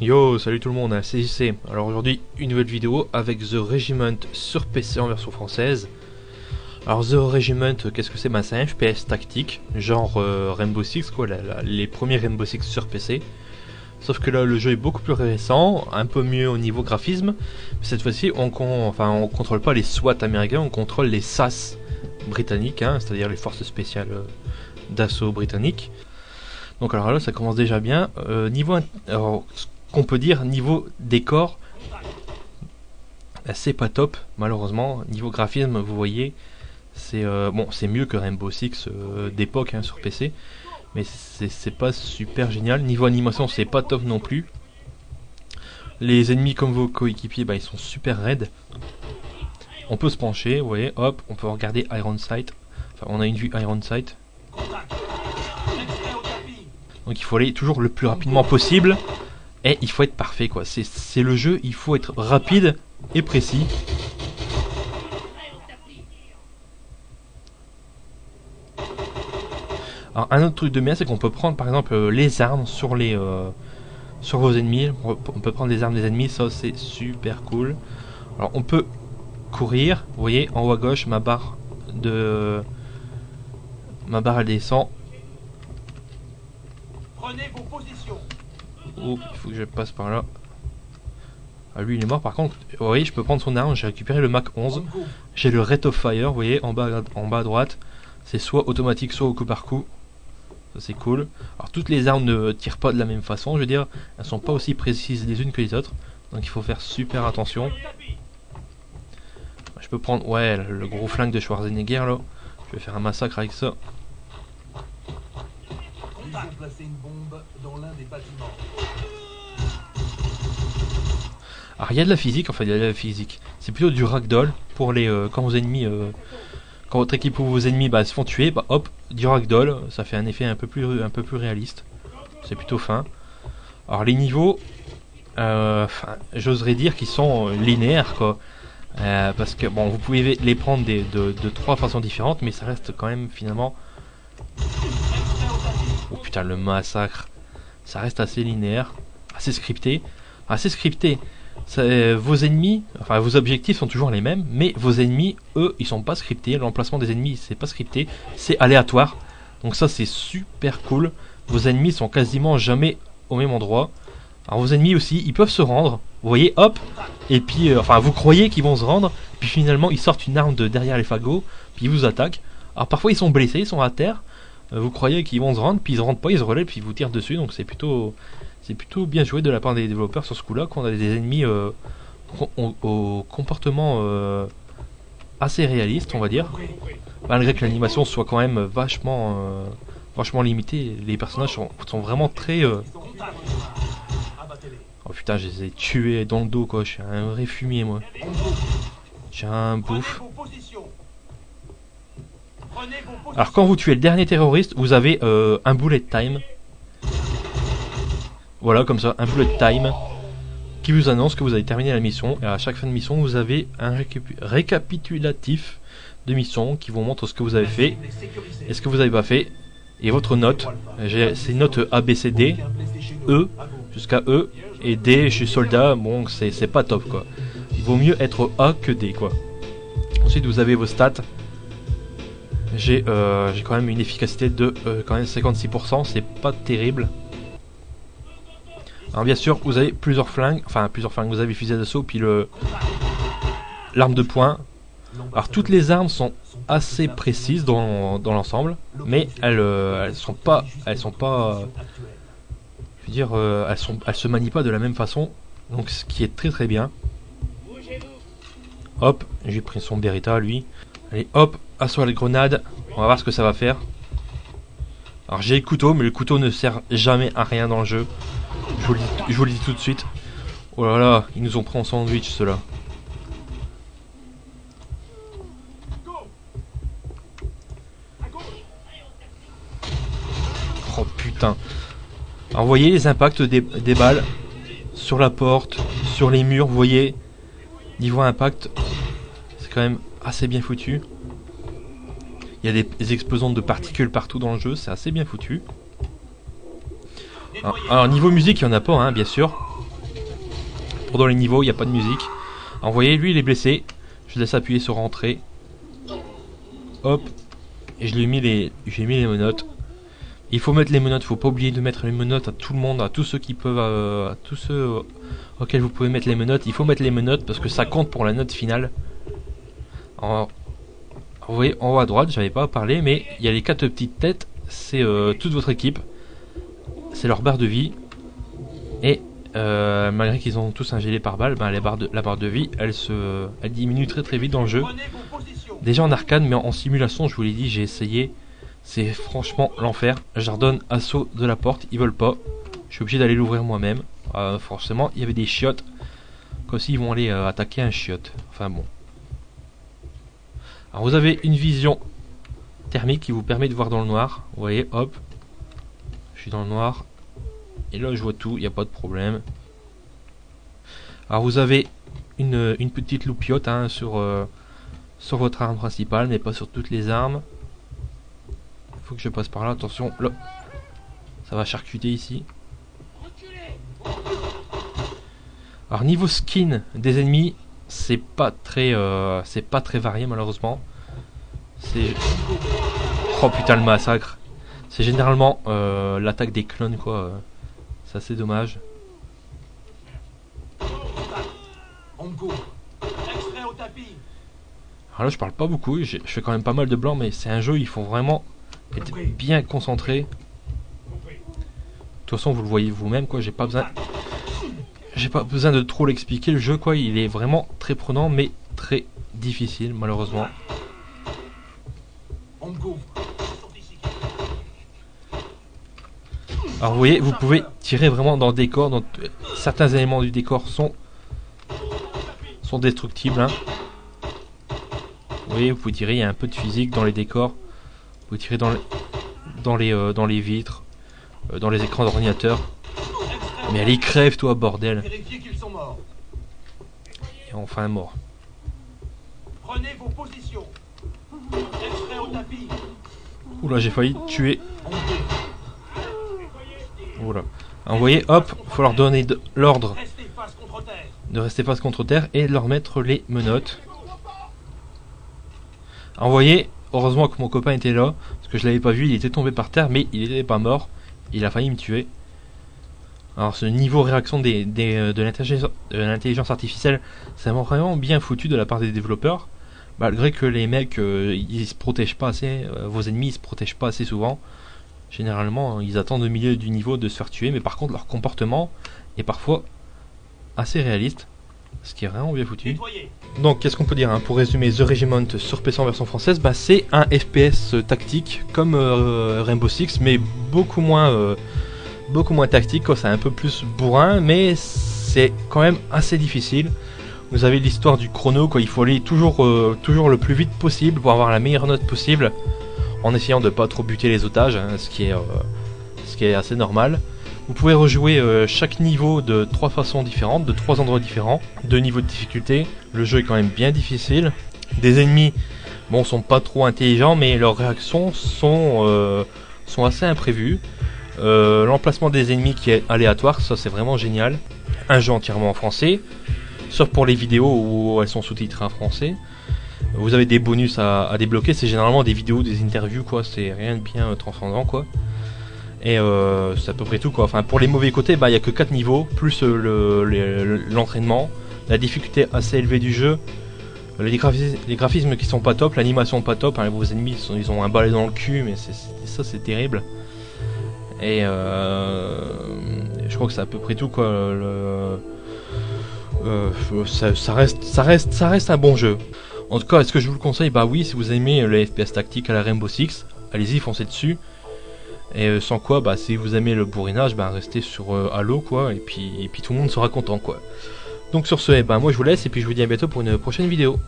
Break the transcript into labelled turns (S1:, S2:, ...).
S1: Yo, salut tout le monde, c'est JC. Alors aujourd'hui, une nouvelle vidéo avec The Regiment sur PC en version française. Alors The Regiment, qu'est-ce que c'est? C'est un FPS tactique, genre Rainbow Six quoi, les premiers Rainbow Six sur PC. Sauf que là, le jeu est beaucoup plus récent, un peu mieux au niveau graphisme. Cette fois-ci, on contrôle pas les SWAT américains, on contrôle les SAS britanniques, hein, c'est-à-dire les forces spéciales d'assaut britanniques. Donc alors là, ça commence déjà bien. Alors, qu'on peut dire niveau décor, c'est pas top malheureusement. Niveau graphisme, vous voyez, c'est bon, c'est mieux que Rainbow Six d'époque hein, sur PC, mais c'est pas super génial. Niveau animation, c'est pas top non plus. Les ennemis comme vos coéquipiers, bah, ils sont super raides. On peut se pencher, vous voyez, hop, on peut regarder Iron Sight. Enfin, on a une vue Iron Sight. Donc il faut aller toujours le plus rapidement possible. Et il faut être parfait quoi, c'est le jeu, il faut être rapide et précis. Alors un autre truc de bien, c'est qu'on peut prendre par exemple les armes sur vos ennemis. On peut prendre les armes des ennemis, ça c'est super cool. Alors on peut courir, vous voyez en haut à gauche ma barre elle descend.
S2: Prenez vos positions.
S1: Oh, il faut que je passe par là. Ah, lui il est mort par contre. Vous voyez, je peux prendre son arme, j'ai récupéré le Mac 11. J'ai le Rate of Fire, vous voyez, en bas à droite. C'est soit automatique, soit au coup par coup. Ça c'est cool. Alors toutes les armes ne tirent pas de la même façon, je veux dire, elles sont pas aussi précises les unes que les autres. Donc il faut faire super attention. Je peux prendre, ouais, le gros flingue de Schwarzenegger là. Je vais faire un massacre avec ça.
S2: Ils ont placé une bombe dans l'un des bâtiments.
S1: Alors il y a de la physique, enfin il y a de la physique. C'est plutôt du ragdoll pour les quand vos ennemis, quand votre équipe ou vos ennemis se font tuer, bah hop, du ragdoll, ça fait un effet un peu plus réaliste. C'est plutôt fin. Alors les niveaux, j'oserais dire qu'ils sont linéaires quoi, parce que bon vous pouvez les prendre de trois façons différentes, mais ça reste quand même finalement. Oh putain le massacre, ça reste assez linéaire, assez scripté. Vos ennemis, enfin vos objectifs sont toujours les mêmes, mais vos ennemis, eux, ils sont pas scriptés. L'emplacement des ennemis, c'est pas scripté, c'est aléatoire. Donc ça, c'est super cool. Vos ennemis sont quasiment jamais au même endroit. Alors vos ennemis aussi, ils peuvent se rendre. Vous voyez, hop, et puis, enfin, vous croyez qu'ils vont se rendre, puis finalement, ils sortent une arme de derrière les fagots, puis ils vous attaquent. Alors parfois, ils sont blessés, ils sont à terre. Vous croyez qu'ils vont se rendre, puis ils se rendent pas, ils se relèvent, puis ils vous tirent dessus. Donc c'est plutôt bien joué de la part des développeurs sur ce coup-là, qu'on a des ennemis au comportement assez réaliste, on va dire. Malgré que l'animation soit quand même vachement limitée, les personnages sont vraiment très... Oh putain, je les ai tués dans le dos quoi, je suis un vrai fumier moi. J'ai un bouffe. Alors quand vous tuez le dernier terroriste, vous avez un bullet time. Voilà, comme ça, un bullet time qui vous annonce que vous avez terminé la mission. Et à chaque fin de mission, vous avez un récapitulatif de mission qui vous montre ce que vous avez fait et ce que vous n'avez pas fait. Et votre note, c'est note A, B, C, D, E, jusqu'à E, et D, je suis soldat, bon, c'est pas top quoi. Il vaut mieux être A que D quoi. Ensuite, vous avez vos stats. J'ai quand même une efficacité de quand même 56%, c'est pas terrible. Alors bien sûr, vous avez plusieurs flingues, vous avez fusil d'assaut, puis l'arme de poing. Alors toutes les armes sont assez précises dans l'ensemble, mais elles sont pas, je veux dire, elles se manient pas de la même façon, donc ce qui est très très bien. Hop, j'ai pris son Beretta lui. Allez, hop, assaut à la grenade, on va voir ce que ça va faire. Alors j'ai le couteau, mais le couteau ne sert jamais à rien dans le jeu. Je vous le dis tout de suite. Oh là là, ils nous ont pris en sandwich ceux-là. Oh putain. Alors vous voyez les impacts des balles sur la porte, sur les murs, vous voyez. Niveau impact, c'est quand même assez bien foutu. Il y a des explosions de particules partout dans le jeu, c'est assez bien foutu. Alors niveau musique, il n'y en a pas, hein, bien sûr. pendant les niveaux, il n'y a pas de musique. Alors, vous voyez, lui il est blessé. Je laisse appuyer sur entrée. Hop. Et je lui ai mis les menottes. Il faut mettre les menottes, faut pas oublier de mettre les menottes à tout le monde, à tous ceux qui peuvent, à tous ceux auxquels vous pouvez mettre les menottes. Il faut mettre les menottes parce que ça compte pour la note finale. Alors, vous voyez en haut à droite, j'avais pas parlé, mais il y a les 4 petites têtes, c'est toute votre équipe. C'est leur barre de vie. Et malgré qu'ils ont tous un gilet pare-balles, ben, la barre de vie, elle diminue très vite dans le jeu. Déjà en arcade, mais en simulation, je vous l'ai dit, j'ai essayé. C'est franchement l'enfer. Je leur donne assaut de la porte, ils veulent pas. Je suis obligé d'aller l'ouvrir moi-même. Forcément, il y avait des chiottes. Comme s'ils vont aller attaquer un chiotte. Enfin bon. Alors vous avez une vision thermique qui vous permet de voir dans le noir. Vous voyez, hop. Je suis dans le noir. Et là je vois tout, il n'y a pas de problème. Alors vous avez une petite loupiote hein, sur votre arme principale, mais pas sur toutes les armes. Faut que je passe par là, attention, là. Ça va charcuter ici. Alors niveau skin des ennemis, c'est pas très varié malheureusement. C'est... Oh putain le massacre. C'est généralement l'attaque des clones quoi. C'est assez dommage. Alors là je parle pas beaucoup, je fais quand même pas mal de blanc, mais c'est un jeu, il faut vraiment être bien concentré. De toute façon vous le voyez vous-même quoi, j'ai pas besoin de trop l'expliquer, le jeu quoi, il est vraiment très prenant mais très difficile malheureusement. Alors vous voyez, vous pouvez tirer vraiment dans le décor, donc certains éléments du décor sont destructibles hein. Vous voyez, vous pouvez tirer, il y a un peu de physique dans les décors. Vous pouvez tirer dans les vitres, dans les écrans d'ordinateur. Mais allez, crève toi bordel. Et enfin mort.
S2: Prenez vos positions. Extrait au tapis.
S1: Oula, j'ai failli tuer. Oula. Alors, vous voyez, hop, il faut leur donner l'ordre de rester face contre terre et de leur mettre les menottes. Alors, vous voyez, heureusement que mon copain était là, parce que je l'avais pas vu, il était tombé par terre, mais il n'était pas mort. Il a failli me tuer. Alors ce niveau réaction de l'intelligence artificielle, c'est vraiment bien foutu de la part des développeurs. Malgré que les mecs, ils se protègent pas assez, vos ennemis ils se protègent pas assez souvent. Généralement, ils attendent au milieu du niveau de se faire tuer, mais par contre leur comportement est parfois assez réaliste. Ce qui est vraiment bien foutu. Donc qu'est-ce qu'on peut dire hein, pour résumer The Regiment sur PC en version française, bah, c'est un FPS tactique comme Rainbow Six, mais beaucoup moins tactique, c'est un peu plus bourrin, mais c'est quand même assez difficile. Vous avez l'histoire du chrono, quoi. Il faut aller toujours le plus vite possible pour avoir la meilleure note possible, en essayant de pas trop buter les otages, hein, ce qui est assez normal. Vous pouvez rejouer chaque niveau de 3 façons différentes, de 3 endroits différents, 2 niveaux de difficulté. Le jeu est quand même bien difficile. Des ennemis, bon, sont pas trop intelligents, mais leurs réactions sont assez imprévues. L'emplacement des ennemis qui est aléatoire, ça c'est vraiment génial. Un jeu entièrement en français, sauf pour les vidéos où elles sont sous-titrées en français. Vous avez des bonus à débloquer, c'est généralement des vidéos, des interviews quoi, c'est rien de bien transcendant quoi. Et c'est à peu près tout quoi. Enfin pour les mauvais côtés, bah il y a que 4 niveaux, plus l'entraînement, la difficulté assez élevée du jeu, les graphismes qui sont pas top, l'animation pas top, hein, vos ennemis ils ont un balai dans le cul, mais ça c'est terrible. Et je crois que c'est à peu près tout quoi. Ça reste un bon jeu. En tout cas, est-ce que je vous le conseille? Bah oui, si vous aimez les FPS tactiques à la Rainbow Six, allez-y, foncez dessus. Et sans quoi, bah si vous aimez le bourrinage, bah restez sur Halo quoi, et puis tout le monde sera content quoi. Donc sur ce, bah moi je vous laisse et puis je vous dis à bientôt pour une prochaine vidéo.